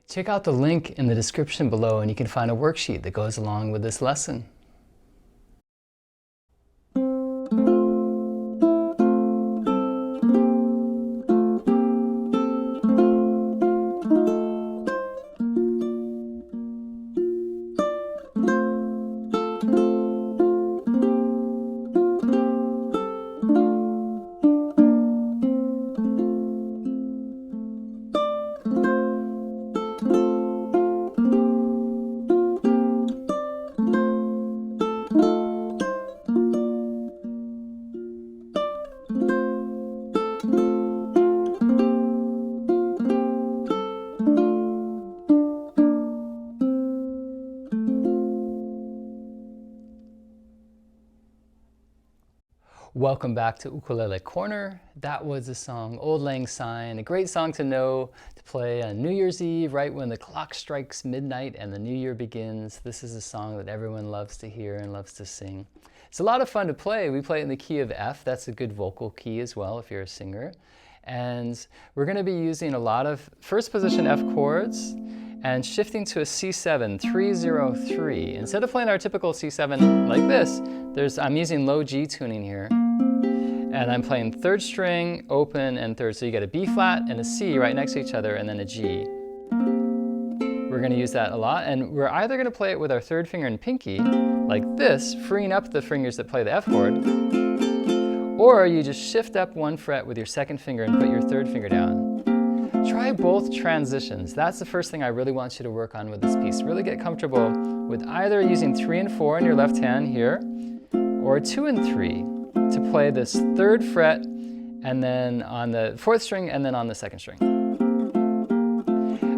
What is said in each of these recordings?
Check out the link in the description below and you can find a worksheet that goes along with this lesson. Welcome back to Ukulele Corner. That was the song Auld Lang Syne, a great song to know to play on New Year's Eve, right when the clock strikes midnight and the new year begins. This is a song that everyone loves to hear and loves to sing. It's a lot of fun to play. We play it in the key of F. That's a good vocal key as well if you're a singer. And we're going to be using a lot of first position F chords and shifting to a C7, 3-0-3. Instead of playing our typical C7 like this, I'm using low G tuning here. And I'm playing third string, open, and third. So you get a B flat and a C right next to each other, and then a G. We're going to use that a lot. And we're either going to play it with our third finger and pinky, like this, freeing up the fingers that play the F chord, or you just shift up one fret with your second finger and put your third finger down. Try both transitions. That's the first thing I really want you to work on with this piece. Really get comfortable with either using 3 and 4 in your left hand here, or 2 and 3 to play this third fret and then on the fourth string and then on the second string.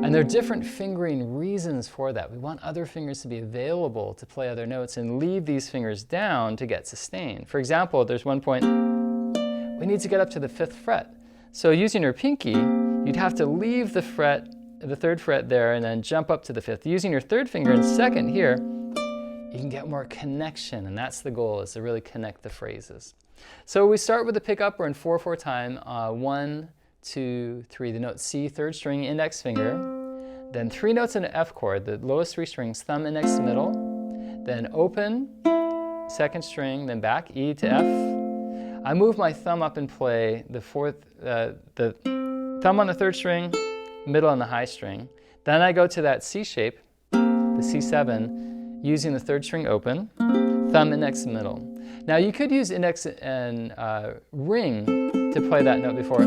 And there are different fingering reasons for that. We want other fingers to be available to play other notes and leave these fingers down to get sustained. For example, there's one point we need to get up to the 5th fret. So using your pinky, you'd have to leave the third fret there and then jump up to the 5th. Using your third finger and second here, you can get more connection, and that's the goal, is to really connect the phrases. So we start with the pickup. We're in 4/4 time. 1, 2, 3. The note C, third string, index finger. Then 3 notes in an F chord, the lowest 3 strings, thumb, index, middle. Then open, second string, then back, E to F. I move my thumb up and play the thumb on the third string, middle on the high string. Then I go to that C shape, the C7, using the third string open, thumb, index, middle. Now you could use index and ring to play that note before.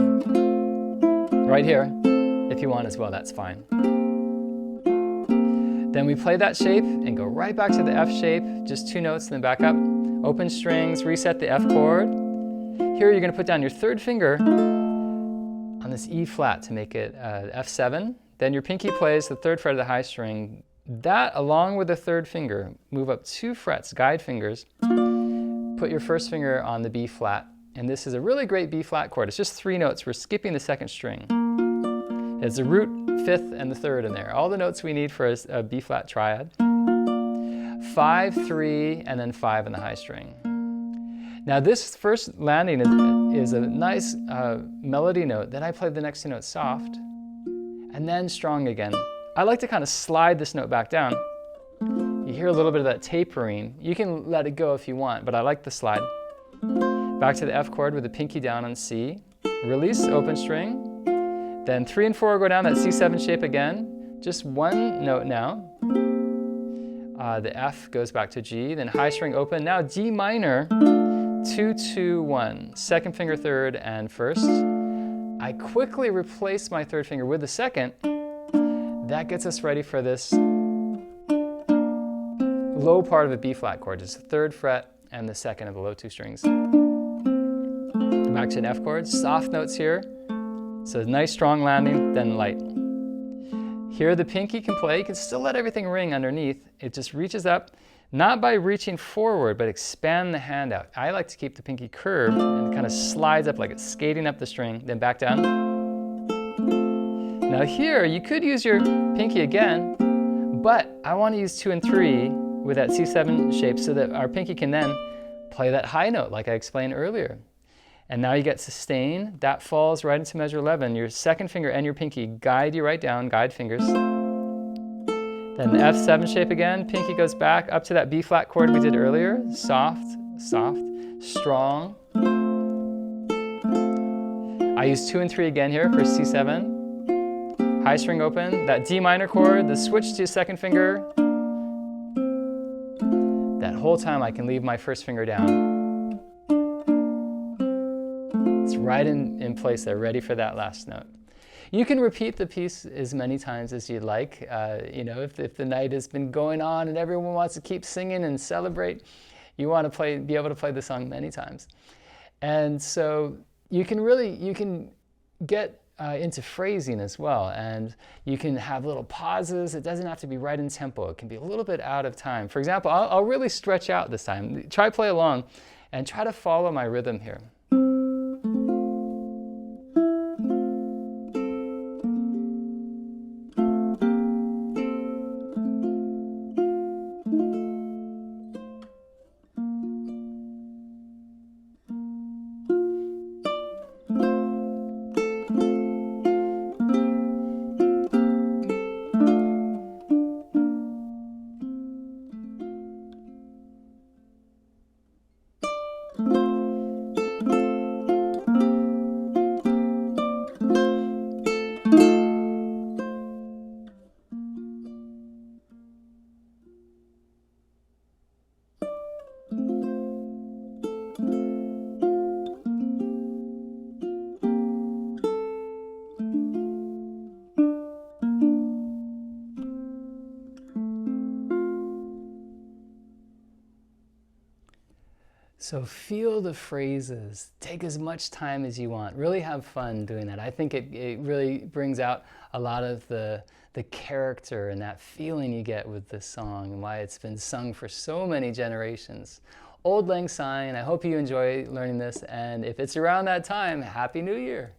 Right here, if you want as well, that's fine. Then we play that shape and go right back to the F shape, just 2 notes and then back up. Open strings, reset the F chord. Here you're going to put down your third finger on this E flat to make it F7. Then your pinky plays the third fret of the high string. That, along with the third finger, move up 2 frets, guide fingers. Put your first finger on the B flat. And this is a really great B flat chord. It's just 3 notes. We're skipping the second string. It's the root, 5th, and the 3rd in there. All the notes we need for a B flat triad. 5, 3, and then 5 in the high string. Now this first landing is a nice melody note. Then I play the next 2 notes soft, and then strong again. I like to kind of slide this note back down. You hear a little bit of that tapering. You can let it go if you want, but I like the slide. Back to the F chord with the pinky down on C. Release, open string. Then 3 and 4 go down that C7 shape again. Just 1 note now. The F goes back to G, then high string open. Now D minor, 2, 2, 1. Second finger, third, and first. I quickly replace my third finger with the second. That gets us ready for this low part of a B flat chord. It's the 3rd fret and the 2nd of the low 2 strings. Back to an F chord, soft notes here. So nice strong landing, then light. Here the pinky can play. You can still let everything ring underneath. It just reaches up, not by reaching forward, but expand the hand out. I like to keep the pinky curved and it kind of slides up like it's skating up the string, then back down. Now here, you could use your pinky again, but I want to use 2 and 3 with that C7 shape so that our pinky can then play that high note like I explained earlier. And now you get sustain. That falls right into measure 11. Your second finger and your pinky guide you right down, guide fingers. Then the F7 shape again. Pinky goes back up to that B flat chord we did earlier. Soft, soft, strong. I use 2 and 3 again here for C7. High string open. That D minor chord, the switch to second finger. That whole time I can leave my first finger down. It's right in place there, ready for that last note. You can repeat the piece as many times as you'd like. You know, if the night has been going on and everyone wants to keep singing and celebrate, you want to be able to play the song many times. And so you can get into phrasing as well, and you can have little pauses. It doesn't have to be right in tempo. It can be a little bit out of time. For example, I'll really stretch out this time. Try play along and try to follow my rhythm here. So feel the phrases, take as much time as you want, really have fun doing that. I think it really brings out a lot of the character and that feeling you get with this song and why it's been sung for so many generations. Auld Lang Syne, I hope you enjoy learning this, and if it's around that time, Happy New Year!